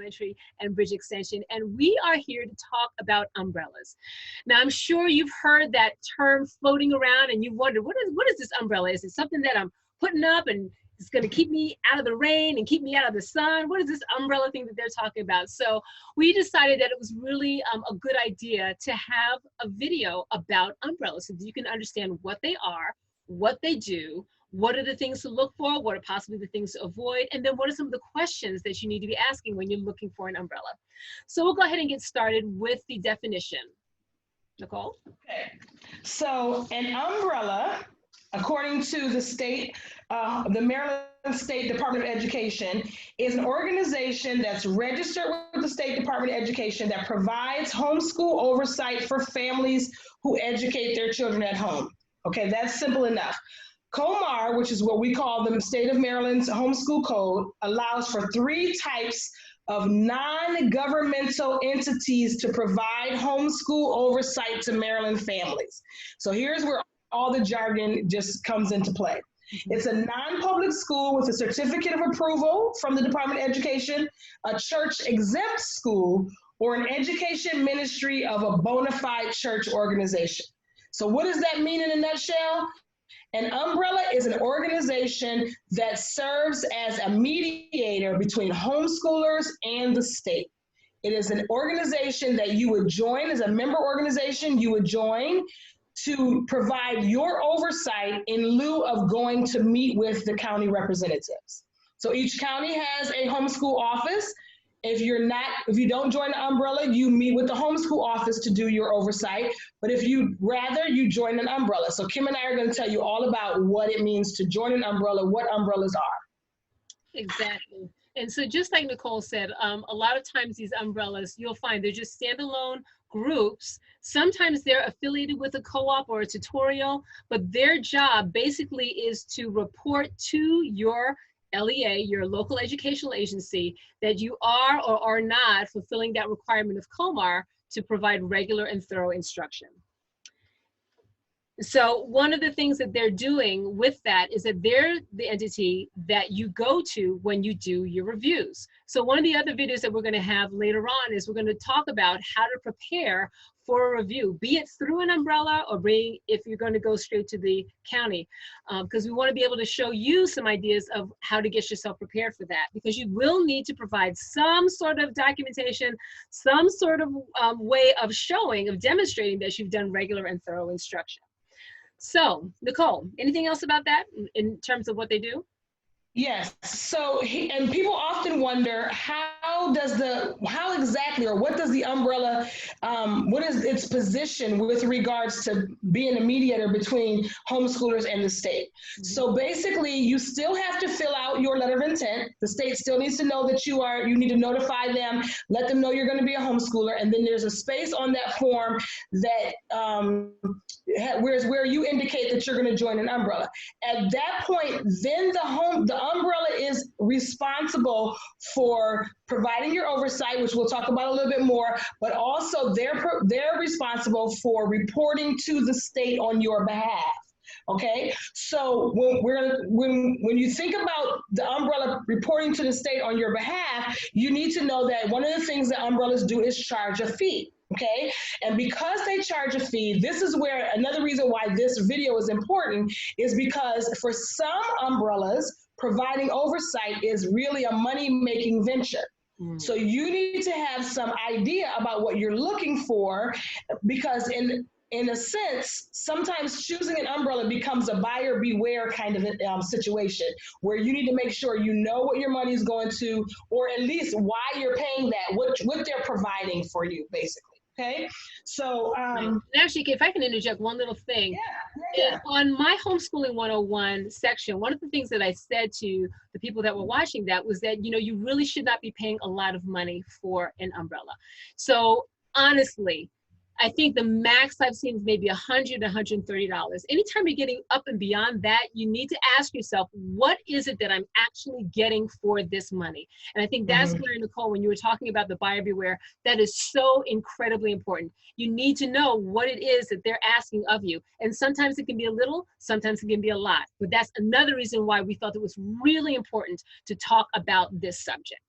Elementary and Bridge Extension, and we are here to talk about umbrellas. Now, I'm sure you've heard that term floating around, and you wonder, what is this umbrella? Is it something that I'm putting up and it's going to keep me out of the rain and keep me out of the sun? What is this umbrella thing that they're talking about? So we decided that it was really a good idea to have a video about umbrellas so that you can understand what they are, what they do, what are the things to look for, what are possibly the things to avoid, and then what are some of the questions that you need to be asking when you're looking for an umbrella. So we'll go ahead and get started with the definition. Nicole? Okay, so an umbrella, according to the state, the Maryland State Department of Education, is an organization that's registered with the State Department of Education that provides homeschool oversight for families who educate their children at home. Okay, that's simple enough. COMAR, which is what we call the State of Maryland's homeschool code, allows for 3 types of non-governmental entities to provide homeschool oversight to Maryland families. So here's where all the jargon just comes into play. It's a non-public school with a certificate of approval from the Department of Education, a church exempt school, or an education ministry of a bona fide church organization. So what does that mean in a nutshell? An umbrella is an organization that serves as a mediator between homeschoolers and the state. It is an organization that you would join as a member organization, you would join to provide your oversight in lieu of going to meet with the county representatives. So each county has a homeschool office. If you don't join the umbrella, you meet with the homeschool office to do your oversight. But if you join an umbrella. So Kim and I are going to tell you all about what it means to join an umbrella, what umbrellas are. Exactly. And so just like Nicole said, a lot of times these umbrellas, you'll find they're just standalone groups. Sometimes they're affiliated with a co-op or a tutorial, but their job basically is to report to your LEA, your local educational agency, that you are or are not fulfilling that requirement of COMAR to provide regular and thorough instruction. So one of the things that they're doing with that is that they're the entity that you go to when you do your reviews. So one of the other videos that we're going to have later on is we're going to talk about how to prepare for a review, be it through an umbrella or if you're going to go straight to the county, because we want to be able to show you some ideas of how to get yourself prepared for that, because you will need to provide some sort of documentation, some sort of way of demonstrating that you've done regular and thorough instruction. So, Nicole, anything else about that in terms of what they do? Yes. So, and people often wonder how exactly, or what does the umbrella, what is its position with regards to being a mediator between homeschoolers and the state? Mm-hmm. So basically, you still have to fill out your letter of intent. The state still needs to know that you need to notify them, let them know you're going to be a homeschooler, and then there's a space on that form that where you indicate that you're going to join an umbrella. At that point, then the umbrella is responsible for providing your oversight, which we'll talk about a little bit more, but also they're responsible for reporting to the state on your behalf. Okay, so when you think about the umbrella reporting to the state on your behalf, you need to know that one of the things that umbrellas do is charge a fee. Okay, and because they charge a fee, this is where another reason why this video is important is because for some umbrellas, providing oversight is really a money-making venture. So you need to have some idea about what you're looking for, because in a sense, sometimes choosing an umbrella becomes a buyer beware kind of a situation where you need to make sure you know what your money is going to, or at least why you're paying that, what they're providing for you, basically. Okay, so actually, if I can interject one little thing, on my Homeschooling 101 section, one of the things that I said to the people that were watching that was that, you really should not be paying a lot of money for an umbrella. So honestly, I think the max I've seen is maybe $100, $130. Anytime you're getting up and beyond that, you need to ask yourself, what is it that I'm actually getting for this money? And I think that's where, Nicole, when you were talking about the buyer beware, that is so incredibly important. You need to know what it is that they're asking of you. And sometimes it can be a little, sometimes it can be a lot. But that's another reason why we felt it was really important to talk about this subject.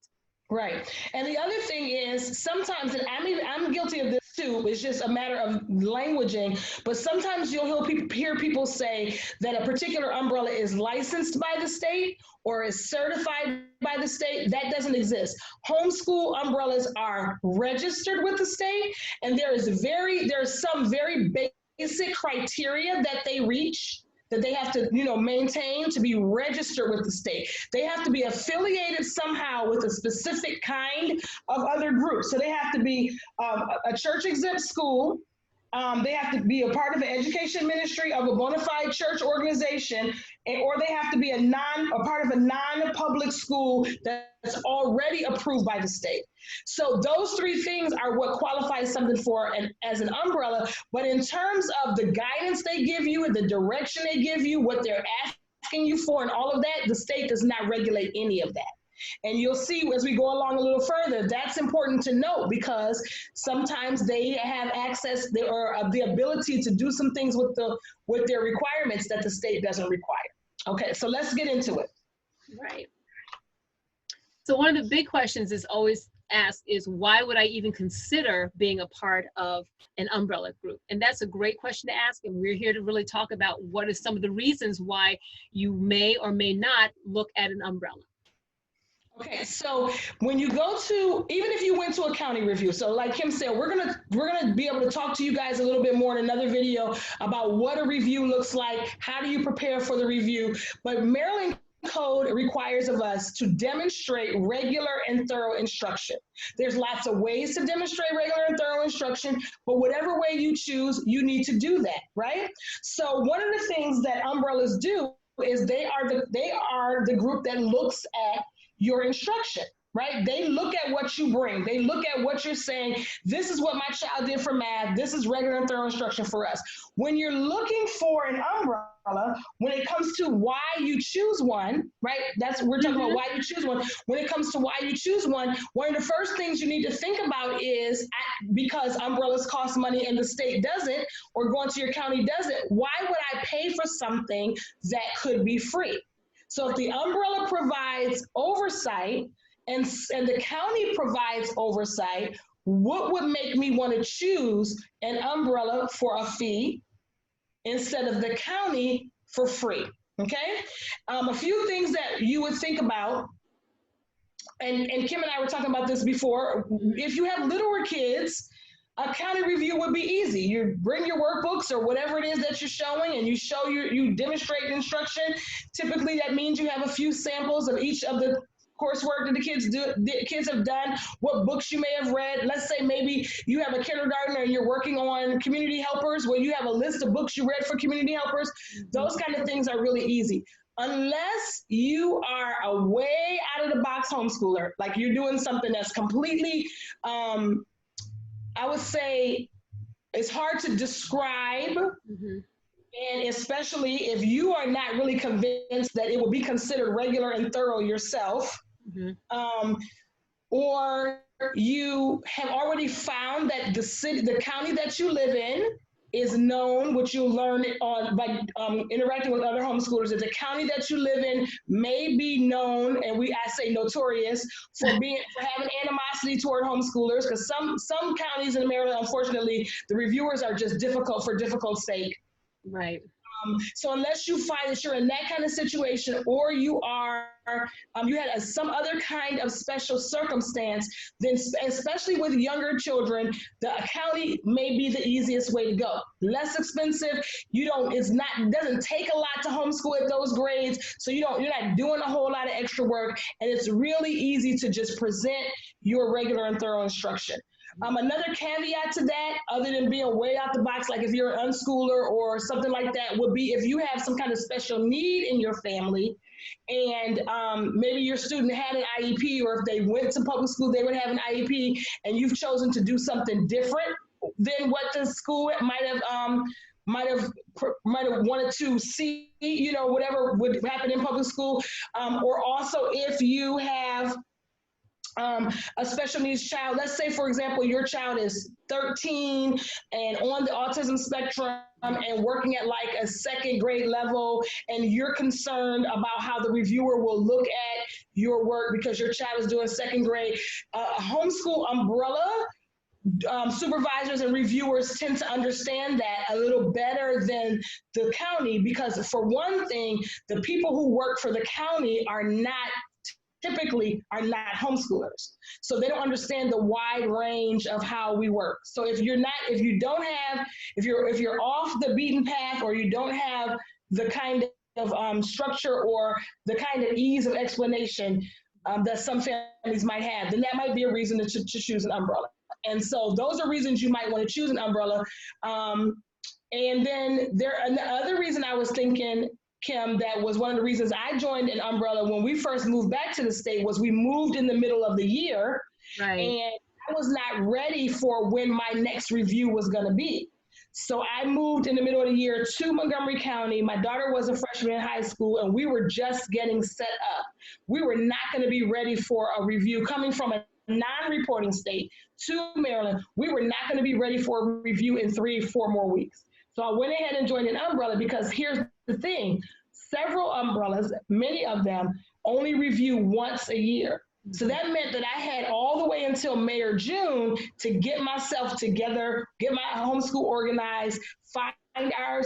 Right. And the other thing is sometimes, and I mean, I'm guilty of this too, it's just a matter of languaging, but sometimes you'll hear people say that a particular umbrella is licensed by the state or is certified by the state. That doesn't exist. Homeschool umbrellas are registered with the state, and there's some very basic criteria that they reach, that they have to, maintain to be registered with the state. They have to be affiliated somehow with a specific kind of other group. So they have to be a church exempt school. They have to be a part of an education ministry of a bona fide church organization, or they have to be a part of a non-public school that's already approved by the state. So those three things are what qualifies something as an umbrella. But in terms of the guidance they give you and the direction they give you, what they're asking you for and all of that, the state does not regulate any of that. And you'll see as we go along a little further, that's important to note, because sometimes they have access or the ability to do some things with their requirements that the state doesn't require. Okay, so let's get into it. Right. So one of the big questions is always asked is, why would I even consider being a part of an umbrella group? And that's a great question to ask. And we're here to really talk about what are some of the reasons why you may or may not look at an umbrella. Okay, so when you go to, even if you went to a county review, so like Kim said, we're gonna be able to talk to you guys a little bit more in another video about what a review looks like, how do you prepare for the review. But Maryland Code requires of us to demonstrate regular and thorough instruction. There's lots of ways to demonstrate regular and thorough instruction, but whatever way you choose, you need to do that, right? So one of the things that umbrellas do is they are the group that looks at your instruction, right? They look at what you bring. They look at what you're saying. This is what my child did for math. This is regular and thorough instruction for us. When you're looking for an umbrella, when it comes to why you choose one, right? We're talking about why you choose one. When it comes to why you choose one of the first things you need to think about is, because umbrellas cost money and the state doesn't, or going to your county doesn't, why would I pay for something that could be free? So if the umbrella provides oversight and the county provides oversight, what would make me want to choose an umbrella for a fee instead of the county for free? Okay? A few things that you would think about, and Kim and I were talking about this before. If you have littler kids, a county review would be easy. You bring your workbooks or whatever it is that you're showing, and you demonstrate instruction. Typically, that means you have a few samples of each of the coursework that the kids have done, what books you may have read. Let's say maybe you have a kindergartner and you're working on community helpers, where you have a list of books you read for community helpers. Those kind of things are really easy. Unless you are a way out of the box homeschooler, like you're doing something that's completely, I would say it's hard to describe, and especially if you are not really convinced that it will be considered regular and thorough yourself, or you have already found that the county that you live in is known, which you'll learn by interacting with other homeschoolers, that the county that you live in may be known, and I say notorious, for having animosity toward homeschoolers, because some counties in Maryland, unfortunately, the reviewers are just difficult for difficult sake. Right. So unless you find that you're in that kind of situation, or you had some other kind of special circumstance, then especially with younger children, the county may be the easiest way to go. Less expensive. It doesn't take a lot to homeschool at those grades, so you're not doing a whole lot of extra work, and it's really easy to just present your regular and thorough instruction. Another caveat to that, other than being way out the box, like if you're an unschooler or something like that, would be if you have some kind of special need in your family, and maybe your student had an IEP, or if they went to public school, they would have an IEP, and you've chosen to do something different than what the school might have wanted to see, whatever would happen in public school, or also if you have a special needs child. Let's say, for example, your child is 13 and on the autism spectrum and working at like a second grade level, and you're concerned about how the reviewer will look at your work because your child is doing second grade. A homeschool umbrella, supervisors and reviewers tend to understand that a little better than the county, because for one thing, the people who work for the county typically are not homeschoolers. So they don't understand the wide range of how we work. So if you're off the beaten path, or you don't have the kind of structure or the kind of ease of explanation that some families might have, then that might be a reason to choose an umbrella. And so those are reasons you might want to choose an umbrella. And then another reason I was thinking, Kim, that was one of the reasons I joined an umbrella when we first moved back to the state, was we moved in the middle of the year. Right. And I was not ready for when my next review was going to be. So I moved in the middle of the year to Montgomery County. My daughter was a freshman in high school, and we were just getting set up. We were not going to be ready for a review coming from a non-reporting state to Maryland. We were not going to be ready for a review in 3 or 4 more weeks. So I went ahead and joined an umbrella, because here's the thing. Several umbrellas, many of them, only review once a year. So that meant that I had all the way until May or June to get myself together, get my homeschool organized, find our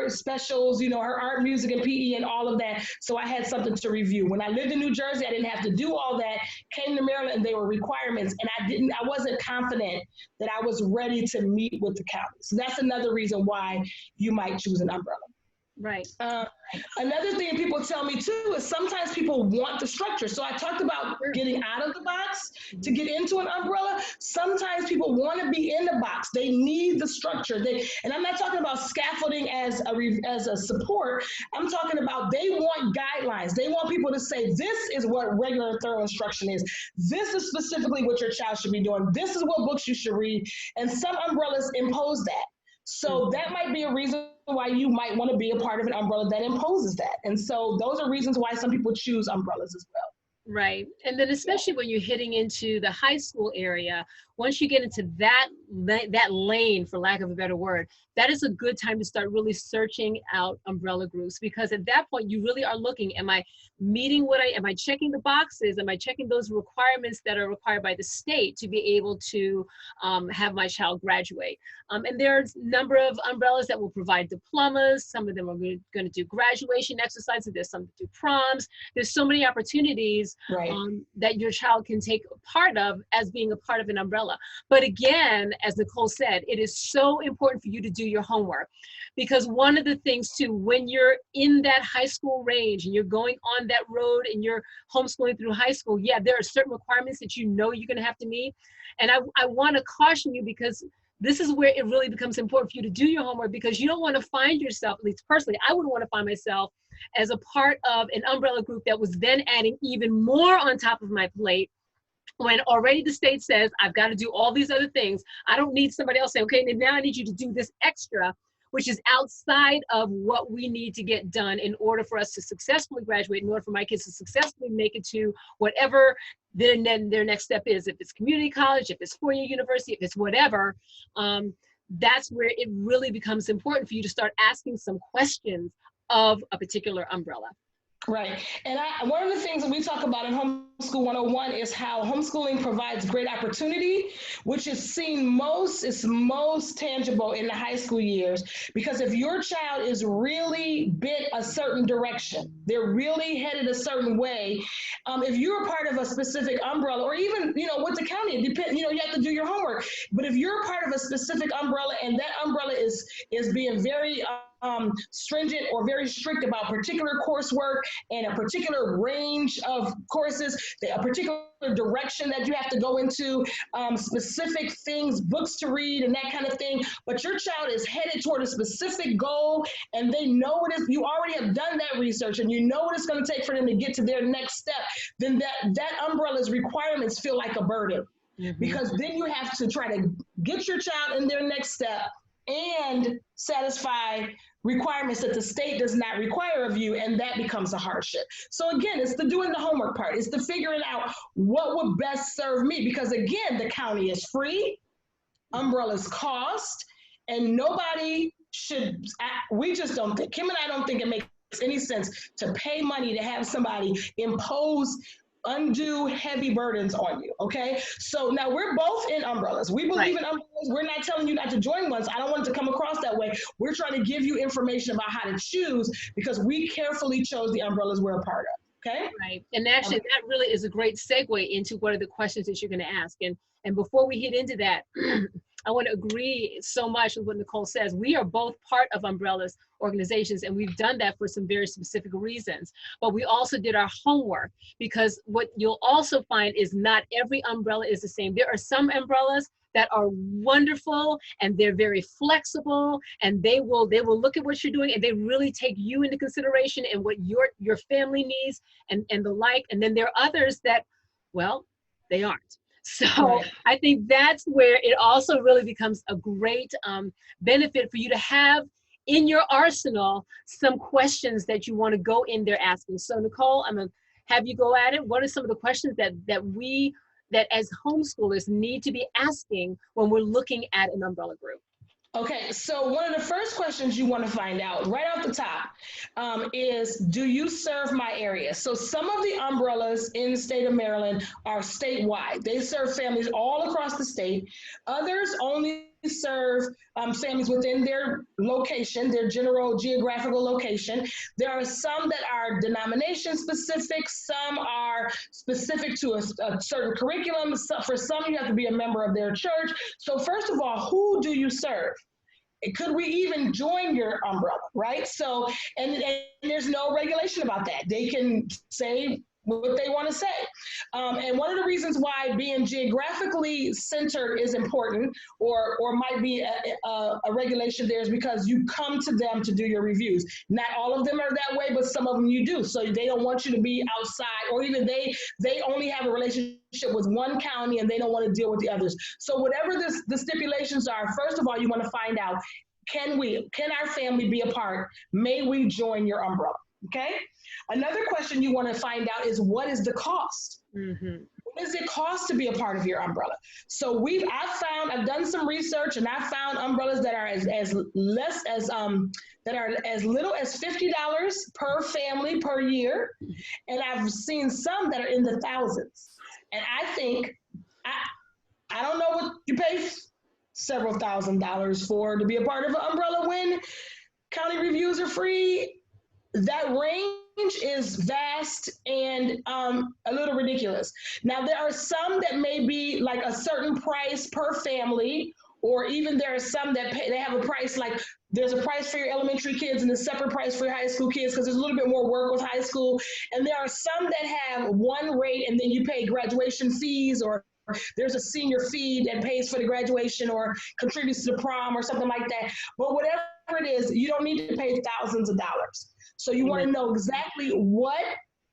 specials, her art, music, and PE and all of that. So I had something to review. When I lived in New Jersey, I didn't have to do all that. Came to Maryland, and they were requirements, and I wasn't confident that I was ready to meet with the county. So that's another reason why you might choose an umbrella. Right. Another thing people tell me too is sometimes people want the structure. So I talked about getting out of the box to get into an umbrella. Sometimes people want to be in the box. They need the structure. And I'm not talking about scaffolding as a support. I'm talking about they want guidelines. They want people to say, this is what regular and thorough instruction is. This is specifically what your child should be doing. This is what books you should read. And some umbrellas impose that. So that might be a reason why you might want to be a part of an umbrella that imposes that. And so those are reasons why some people choose umbrellas as well. Right. And then especially when you're hitting into the high school area, once you get into that lane, for lack of a better word, that is a good time to start really searching out umbrella groups, because at that point you really are looking, am I meeting am I checking the boxes? Am I checking those requirements that are required by the state to be able to have my child graduate? And there's a number of umbrellas that will provide diplomas. Some of them are going to do graduation exercises. There's some that do proms. There's so many opportunities that your child can take part of as being a part of an umbrella. But again, as Nicole said, it is so important for you to do your homework, because one of the things too, when you're in that high school range and you're going on that road and you're homeschooling through high school, yeah, there are certain requirements that you're going to have to meet. And I want to caution you, because this is where it really becomes important for you to do your homework, because you don't want to find yourself, at least personally, I wouldn't want to find myself as a part of an umbrella group that was then adding even more on top of my plate, when already the state says, I've got to do all these other things. I don't need somebody else saying, okay, now I need you to do this extra, which is outside of what we need to get done in order for us to successfully graduate, in order for my kids to successfully make it to whatever their next step is. If it's community college, if it's four-year university, if it's whatever, that's where it really becomes important for you to start asking some questions of a particular umbrella. Right. And one of the things that we talk about in Homeschool 101 is how homeschooling provides great opportunity, which is most tangible in the high school years. Because if your child is really bent a certain direction, they're really headed a certain way, if you're a part of a specific umbrella, or even, with the county, you have to do your homework. But if you're a part of a specific umbrella and that umbrella is being very stringent or very strict about particular coursework and a particular range of courses, a particular direction that you have to go into, specific things, books to read and that kind of thing, but your child is headed toward a specific goal and they know you already have done that research and you know what it's going to take for them to get to their next step, then that umbrella's requirements feel like a burden. Mm-hmm. Because then you have to try to get your child in their next step and satisfy requirements that the state does not require of you, and that becomes a hardship. So again, it's the doing the homework part. It's the figuring out what would best serve me, because again, the county is free, umbrellas cost, and we just don't think, Kim and I don't think it makes any sense to pay money to have somebody impose undue heavy burdens on you. Okay. So now we're both in umbrellas. We believe in umbrellas. We're not telling you not to join ones. I don't want it to come across that way. We're trying to give you information about how to choose because we carefully chose the umbrellas we're a part of. Okay. Right. And actually, that really is a great segue into what are the questions that you're going to ask. And before we hit into that, I want to agree so much with what Nicole says. We are both part of umbrellas organizations, and we've done that for some very specific reasons. But we also did our homework, because what you'll also find is not every umbrella is the same. There are some umbrellas that are wonderful, and they're very flexible, and they will look at what you're doing, and they really take you into consideration and what your family needs and the like. And then there are others that, well, they aren't. So right. I think that's where it also really becomes a great benefit for you to have in your arsenal some questions that you want to go in there asking. So Nicole, I'm going to have you go at it. What are some of the questions that as homeschoolers need to be asking when we're looking at an umbrella group? Okay, so one of the first questions you want to find out right off the top is, do you serve my area? So some of the umbrellas in the state of Maryland are statewide. They serve families all across the state. Others only serve families within their location, their general geographical location. There are some that are denomination specific. Some are specific to a certain curriculum. So for some, you have to be a member of their church. So first of all, who do you serve? Could we even join your umbrella, right? So, and there's no regulation about that. They can say what they want to say. And one of the reasons why being geographically centered is important, or might be a regulation there, is because you come to them to do your reviews. Not all of them are that way, but some of them you do. So they don't want you to be outside, or even they only have a relationship with one county and they don't want to deal with the others. So whatever the stipulations are, first of all, you want to find out, can our family be a part? May we join your umbrella? Okay. Another question you want to find out is, what is the cost? Mm-hmm. What does it cost to be a part of your umbrella? So I've done some research, and I found umbrellas that are as little as $50 per family per year, and I've seen some that are in the thousands. And I think I don't know what you pay several $1,000s for to be a part of an umbrella when county reviews are free. That range is vast and a little ridiculous. Now, there are some that may be like a certain price per family, or even there are some that they have a price, like there's a price for your elementary kids and a separate price for your high school kids, because there's a little bit more work with high school. And there are some that have one rate and then you pay graduation fees, or there's a senior fee that pays for the graduation or contributes to the prom or something like that. But whatever it is, you don't need to pay thousands of dollars. So you want to know exactly what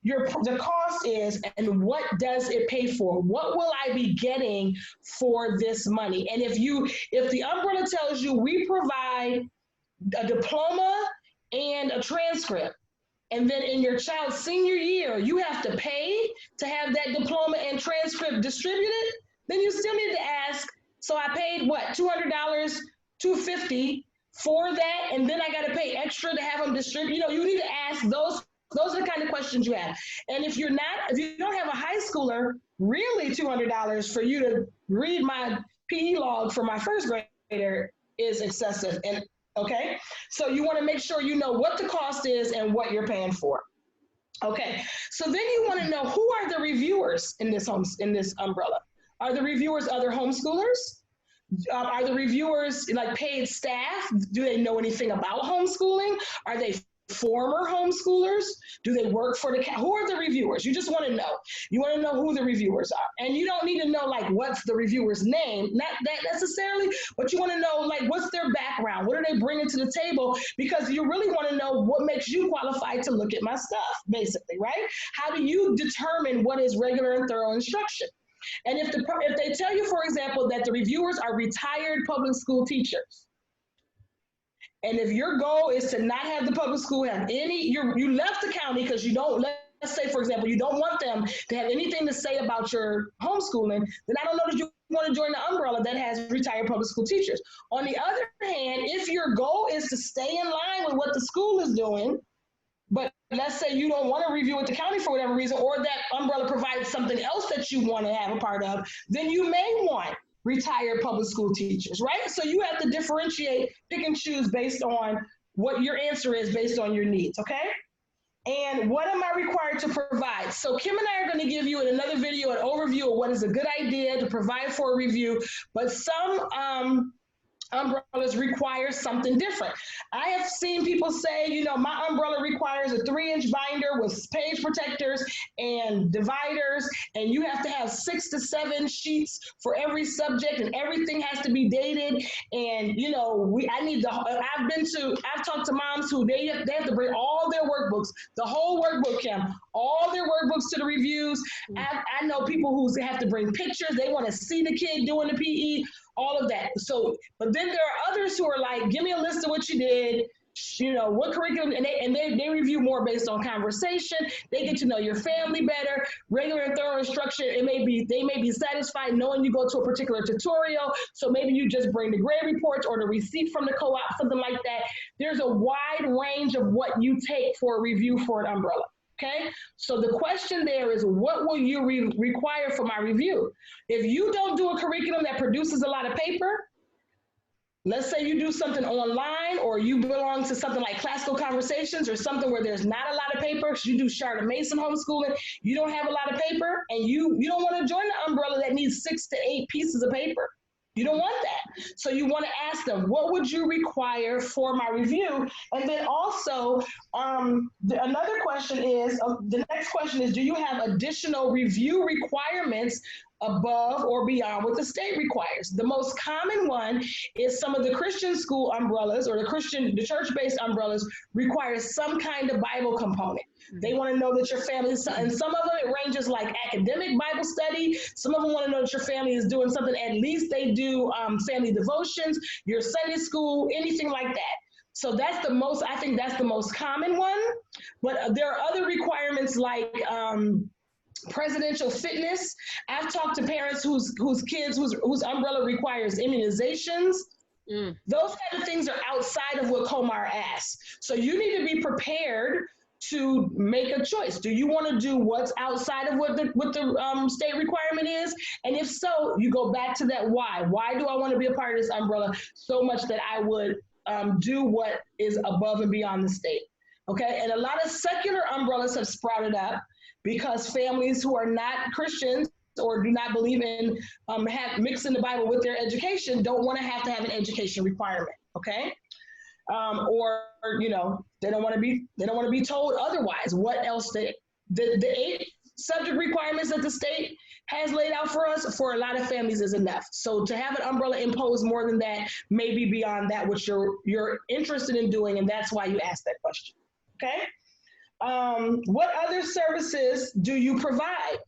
the cost is and what does it pay for? What will I be getting for this money? And if the umbrella tells you we provide a diploma and a transcript, and then in your child's senior year, you have to pay to have that diploma and transcript distributed, then you still need to ask, so I paid what, $200, $250 for that, and then I got to pay extra to have them distributed. You need to ask those. Those are the kind of questions you have. And if you don't have a high schooler, really $200 for you to read my PE log for my first grader is excessive. And okay, so you want to make sure you know what the cost is and what you're paying for. Okay, so then you want to know, who are the reviewers in this umbrella? Are the reviewers other homeschoolers? Are the reviewers like paid staff? Do they know anything about homeschooling? Are they former homeschoolers? Do they work for who are the reviewers? You just want to know. You want to know who the reviewers are. And you don't need to know like what's the reviewer's name, not that necessarily, but you want to know like what's their background? What are they bringing to the table? Because you really want to know what makes you qualified to look at my stuff, basically, right? How do you determine what is regular and thorough instruction? And if they tell you, for example, that the reviewers are retired public school teachers, and if your goal is to not have the public school have you left the county because you don't, let's say, for example, you don't want them to have anything to say about your homeschooling, then I don't know that you want to join the umbrella that has retired public school teachers. On the other hand, if your goal is to stay in line with what the school is doing, But let's say you don't want to review with the county for whatever reason, or that umbrella provides something else that you want to have a part of, then you may want retired public school teachers, right? So you have to differentiate, pick and choose based on what your answer is based on your needs, okay? And what am I required to provide? So Kim and I are going to give you in another video an overview of what is a good idea to provide for a review, but some umbrellas require something different. I have seen people say, you know, my umbrella requires a 3-inch binder with page protectors and dividers, and you have to have 6 to 7 sheets for every subject, and everything has to be dated. And you know, I've talked to moms who they have to bring all their workbooks, the whole workbook, Kim, all their workbooks to the reviews. I know people who have to bring pictures. They want to see the kid doing the PE. All of that. So, but then there are others who are like, give me a list of what you did, you know, what curriculum, and they review more based on conversation. They get to know your family better, regular and thorough instruction. They may be satisfied knowing you go to a particular tutorial. So maybe you just bring the grade reports or the receipt from the co-op, something like that. There's a wide range of what you take for a review for an umbrella. Okay, so the question there is, what will you require for my review? If you don't do a curriculum that produces a lot of paper, let's say you do something online, or you belong to something like Classical Conversations or something where there's not a lot of paper, you do Charlotte Mason homeschooling, you don't have a lot of paper, and you don't want to join the umbrella that needs 6 to 8 pieces of paper. You don't want that. So you want to ask them, what would you require for my review? And then also, another question is, the next question is, do you have additional review requirements above or beyond what the state requires? The most common one is some of the Christian school umbrellas, or the church-based umbrellas require some kind of Bible component. They want to know that your family is, and some of them it ranges like academic Bible study. Some of them want to know that your family is doing something. At least they do family devotions, your Sunday school, anything like that. So I think that's the most common one. But there are other requirements like presidential fitness. I've talked to parents whose umbrella requires immunizations. Those kind of things are outside of what COMAR asks. So you need to be prepared to make a choice. Do you want to do what's outside of what the state requirement is? And if so, you go back to that why. Why do I want to be a part of this umbrella so much that I would do what is above and beyond the state? Okay, and a lot of secular umbrellas have sprouted up because families who are not Christians or do not believe in mixing the Bible with their education don't want to have an education requirement. Okay. Or you know, they don't want to be told otherwise. What else? The 8 subject requirements that the state has laid out for us, for a lot of families, is enough. So to have an umbrella impose more than that may be beyond that which you're interested in doing, and that's why you asked that question. Okay. What other services do you provide?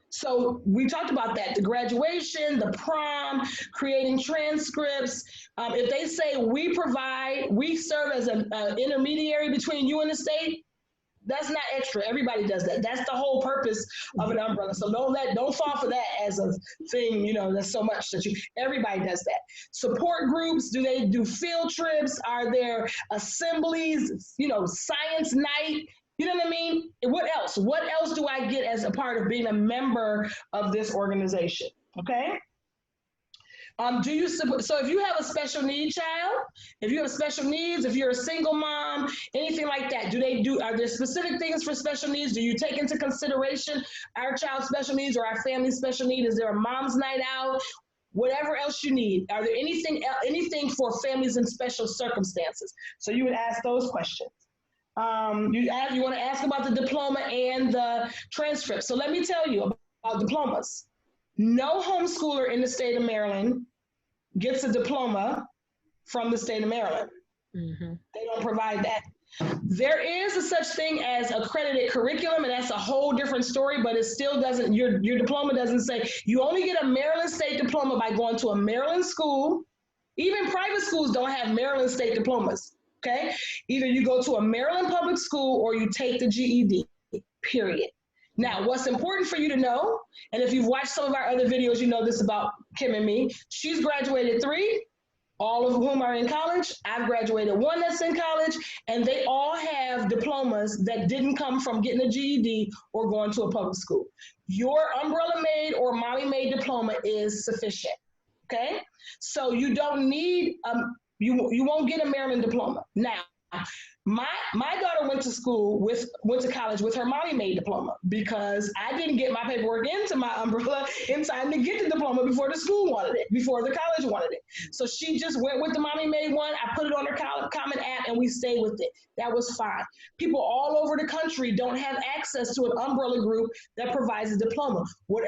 So we talked about that, the graduation, the prom, creating transcripts. If they say we serve as an intermediary between you and the state, that's not extra. Everybody does that. That's the whole purpose of an umbrella. So don't fall for that as a thing, you know, that's so much that everybody does that. Support groups, do they do field trips? Are there assemblies, you know, science night? You know what I mean? What else? What else do I get as a part of being a member of this organization? Okay. So if you have a special need child, if you have special needs, if you're a single mom, anything like that, are there specific things for special needs? Do you take into consideration our child's special needs or our family's special need? Is there a mom's night out? Whatever else you need. Are there anything for families in special circumstances? So you would ask those questions. You want to ask about the diploma and the transcript. So let me tell you about diplomas. No homeschooler in the state of Maryland gets a diploma from the state of Maryland. Mm-hmm. They don't provide that. There is a such thing as accredited curriculum, and that's a whole different story, but it still doesn't, your diploma doesn't say, you only get a Maryland state diploma by going to a Maryland school. Even private schools don't have Maryland state diplomas, okay? Either you go to a Maryland public school or you take the GED, period. Now, what's important for you to know, and if you've watched some of our other videos, you know this about Kim and me, she's graduated 3, all of whom are in college. I've graduated one that's in college, and they all have diplomas that didn't come from getting a GED or going to a public school. Your umbrella maid or mommy maid diploma is sufficient. Okay, so you don't need you won't get a Maryland diploma. Now, my daughter went to college with her mommy maid diploma because I didn't get my paperwork into my umbrella in time to get the diploma before the school wanted it, before the college wanted it. So she just went with the mommy maid one. I put it on her Common App and we stayed with it. That was fine. People all over the country don't have access to an umbrella group that provides a diploma or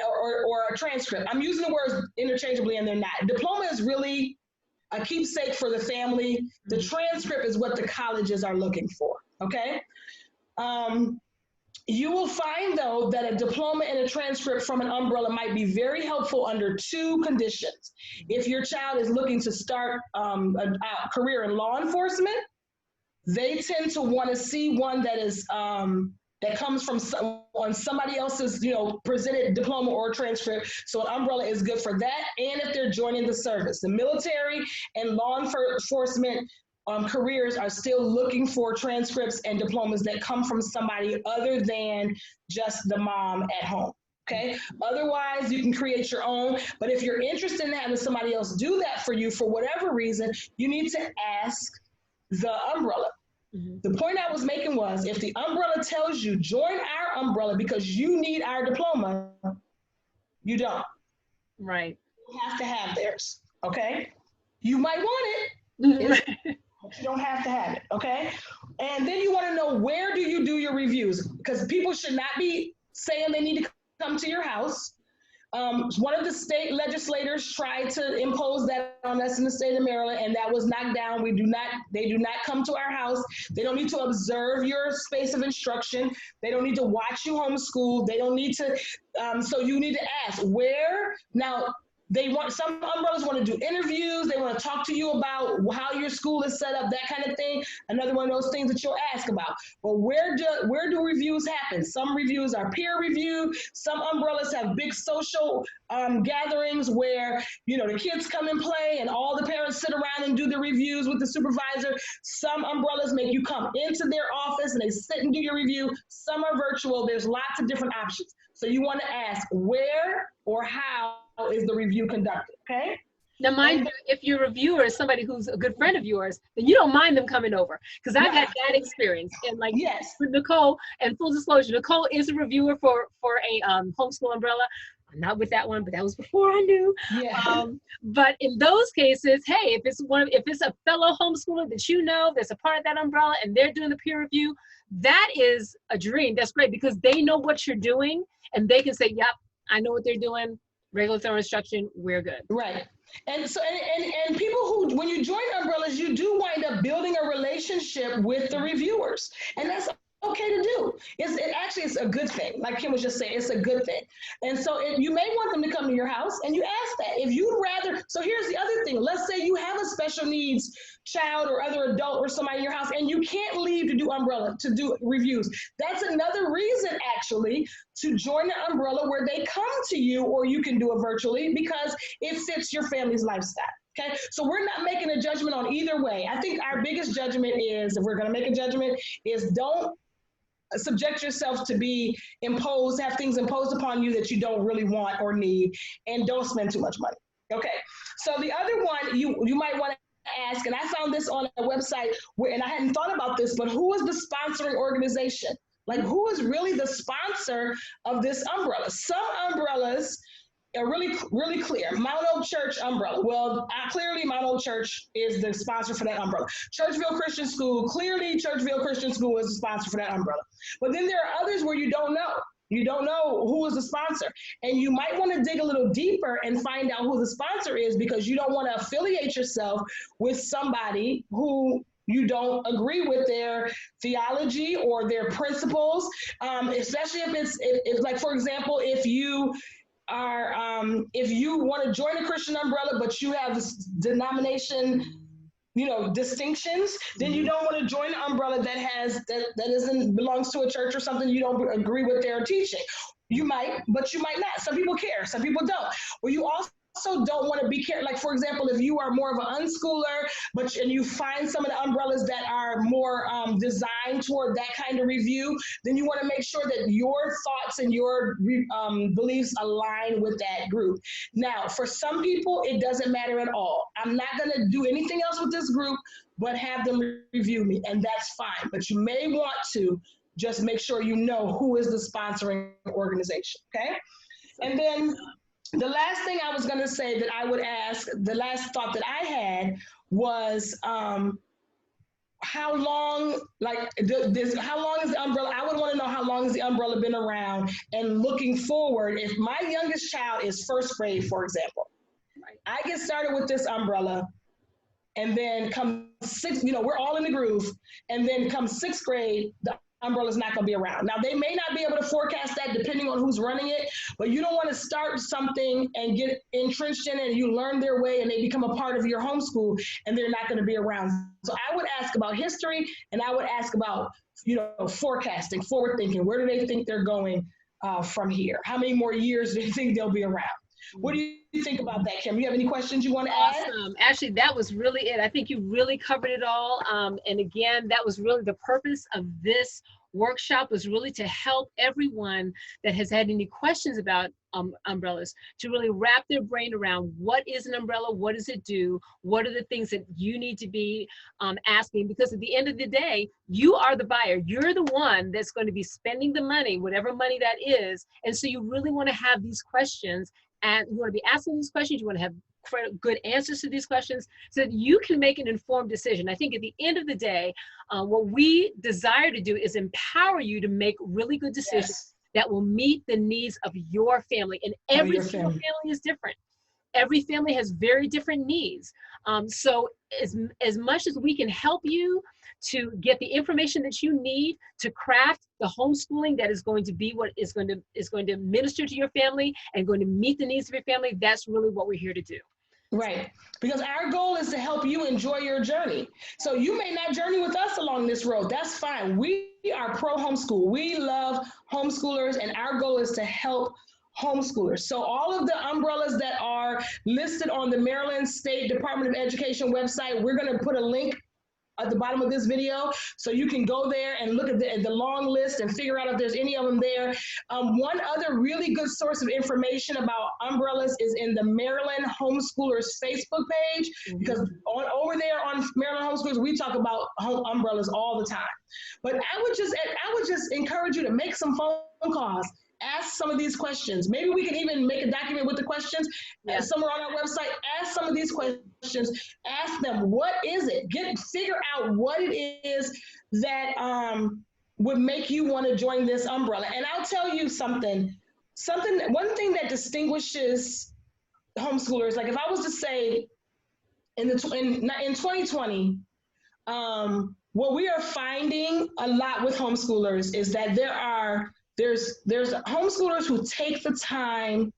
a transcript. I'm using the words interchangeably and they're not. Diploma is really a keepsake for the family. The transcript is what the colleges are looking for, okay? You will find, though, that a diploma and a transcript from an umbrella might be very helpful under two conditions. If your child is looking to start a career in law enforcement, they tend to want to see one that is that comes from somebody else's, presented diploma or transcript. So an umbrella is good for that. And if they're joining the service, the military and law enforcement careers are still looking for transcripts and diplomas that come from somebody other than just the mom at home. Okay. Otherwise, you can create your own. But if you're interested in having somebody else do that for you for whatever reason, you need to ask the umbrella. The point I was making was, if the umbrella tells you join our umbrella because you need our diploma, you don't. Right. You have to have theirs. Okay. You might want it, but you don't have to have it. Okay. And then you want to know, where do you do your reviews? Because people should not be saying they need to come to your house. One of the state legislators tried to impose that on us in the state of Maryland, and that was knocked down. They do not come to our house. They don't need to observe your space of instruction. They don't need to watch you homeschool. They don't need to, so you need to ask where. Now, some umbrellas want to do interviews. They want to talk to you about how your school is set up, that kind of thing. Another one of those things that you'll ask about. But where do reviews happen? Some reviews are peer review. Some umbrellas have big social gatherings where, the kids come and play and all the parents sit around and do the reviews with the supervisor. Some umbrellas make you come into their office and they sit and do your review. Some are virtual. There's lots of different options. So you want to ask where or how is the review conducted, okay? Now, mind you, if your reviewer is somebody who's a good friend of yours, then you don't mind them coming over. Because I've had that experience. And yes, with Nicole, and full disclosure, Nicole is a reviewer for a homeschool umbrella. I'm not with that one, but that was before I knew. Yeah. But in those cases, hey, if it's a fellow homeschooler that that's a part of that umbrella and they're doing the peer review, that is a dream. That's great because they know what you're doing and they can say, yep, I know what they're doing. Regulatory instruction, we're good. Right. And so, and people who, when you join umbrellas, you do wind up building a relationship with the reviewers. And that's okay to do. It's a good thing. Like Kim was just saying, it's a good thing. And so you may want them to come to your house and you ask that. If you'd rather, so here's the other thing. Let's say you have a special needs child or other adult or somebody in your house and you can't leave to do reviews. That's another reason actually to join the umbrella where they come to you, or you can do it virtually because it fits your family's lifestyle. Okay, so we're not making a judgment on either way. I think our biggest judgment is, if we're going to make a judgment, is don't subject yourself to have things imposed upon you that you don't really want or need, and don't spend too much money. Okay, so the other one you might want to ask, and I found this on a website and I hadn't thought about this, but who is the sponsoring organization? Like, who is really the sponsor of this umbrella? Some umbrellas are really, really clear. Mount Oak Church umbrella. Well, clearly Mount Oak Church is the sponsor for that umbrella. Churchville Christian School, clearly Churchville Christian School is the sponsor for that umbrella. But then there are others where you don't know. You don't know who is the sponsor. And you might want to dig a little deeper and find out who the sponsor is, because you don't want to affiliate yourself with somebody who you don't agree with their theology or their principles, especially if like, for example, if you want to join a Christian umbrella, but you have this denomination, distinctions, then you don't want to join an umbrella that belongs to a church or something you don't agree with their teaching. You might, but you might not. Some people care, some people don't. Well, you also also don't want to be careful. Like, for example, if you are more of an unschooler, and you find some of the umbrellas that are more designed toward that kind of review, then you want to make sure that your thoughts and your beliefs align with that group. Now, for some people, it doesn't matter at all. I'm not going to do anything else with this group, but have them review me, and that's fine. But you may want to just make sure you know who is the sponsoring organization, okay? And then the last thing I was going to say that I would ask, the last thought that I had was how long, how long is the umbrella? I would want to know how long has the umbrella been around, and looking forward, if my youngest child is first grade, for example, I get started with this umbrella, and then come we're all in the groove, and then come sixth grade, the umbrella is not going to be around. Now, they may not be able to forecast that depending on who's running it, but you don't want to start something and get entrenched in it, and you learn their way and they become a part of your homeschool, and they're not going to be around. So I would ask about history, and I would ask about, forecasting, forward thinking. Where do they think they're going from here? How many more years do you think they'll be around? What do you think about that, Kim? You have any questions you want to add? Awesome. Actually, that was really it. I think you really covered it all. And again, that was really the purpose of this workshop, was really to help everyone that has had any questions about umbrellas to really wrap their brain around what is an umbrella, what does it do, what are the things that you need to be asking, because at the end of the day, you are the buyer. You're the one that's going to be spending the money, whatever money that is. And so you really want to have these questions, and you want to be asking these questions. You want to have good answers to these questions so that you can make an informed decision. I think at the end of the day, what we desire to do is empower you to make really good decisions that will meet the needs of your family. And every single family is different. Every family has very different needs. So as much as we can help you to get the information that you need to craft the homeschooling that is going to be what is going to minister to your family and going to meet the needs of your family, that's really what we're here to do. Right. Because our goal is to help you enjoy your journey. So you may not journey with us along this road. That's fine. We are pro homeschool. We love homeschoolers, and our goal is to help homeschoolers. So all of the umbrellas that are listed on the Maryland State Department of Education website, we're going to put a link at the bottom of this video, so you can go there and look at the long list and figure out if there's any of them there. One other really good source of information about umbrellas is in the Maryland Homeschoolers Facebook page, because over there on Maryland Homeschoolers, we talk about umbrellas all the time. But I would just encourage you to make some phone calls. Ask some of these questions. Maybe we can even make a document with the questions somewhere on our website. Ask some of these questions. Ask them, what is it? Figure out what it is that would make you want to join this umbrella. And I'll tell you something. One thing that distinguishes homeschoolers, like if I was to say in 2020, what we are finding a lot with homeschoolers is that there's homeschoolers who take the time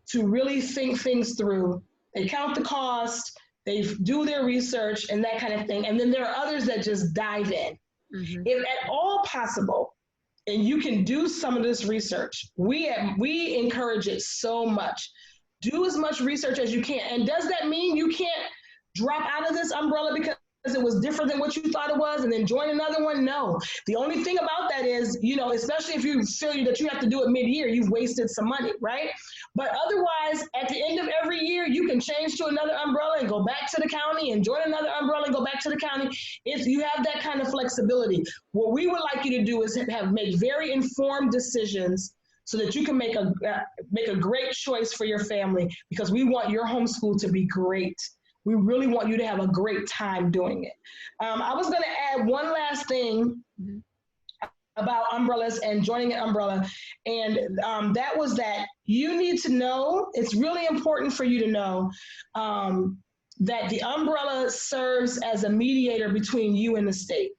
to really think things through. They count the cost, they do their research and that kind of thing. And then there are others that just dive in. If at all possible, and you can do some of this research, we encourage it so much. Do as much research as you can. And does that mean you can't drop out of this umbrella because it was different than what you thought it was and then join another one? No. The only thing about that is, especially if you feel that you have to do it mid-year, you've wasted some money, right? But otherwise, at the end of every year, you can change to another umbrella and go back to the county and join another umbrella and go back to the county if you have that kind of flexibility. What we would like you to do is make very informed decisions so that you can make a great choice for your family, because we want your homeschool to be great. We really want you to have a great time doing it. I was going to add one last thing about umbrellas and joining an umbrella, and that was that you need to know, it's really important for you to know that the umbrella serves as a mediator between you and the state,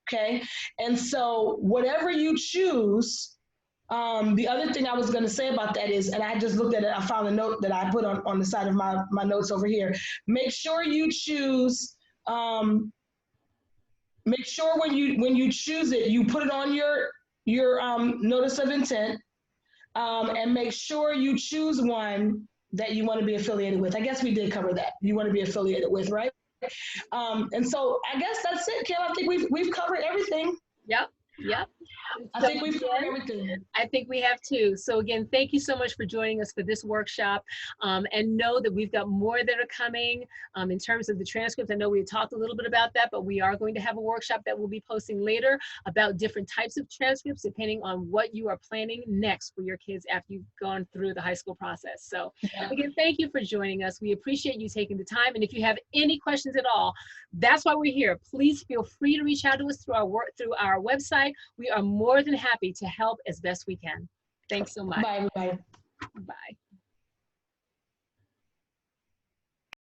okay? And so whatever you choose, the other thing I was going to say about that is, and I just looked at it, I found a note that I put on the side of my notes over here. Make sure you choose, make sure when you choose it, you put it on your notice of intent, and make sure you choose one that you want to be affiliated with. I guess we did cover that. You want to be affiliated with, right? And so I guess that's it, Kim. I think we've covered everything. Yep. I think we've covered everything. I think we have too. So again, thank you so much for joining us for this workshop. And know that we've got more that are coming in terms of the transcripts. I know we talked a little bit about that, but we are going to have a workshop that we'll be posting later about different types of transcripts depending on what you are planning next for your kids after you've gone through the high school process. So again, thank you for joining us. We appreciate you taking the time. And if you have any questions at all, that's why we're here. Please feel free to reach out to us through our website. We are more than happy to help as best we can. Thanks so much. Bye, everybody. Bye.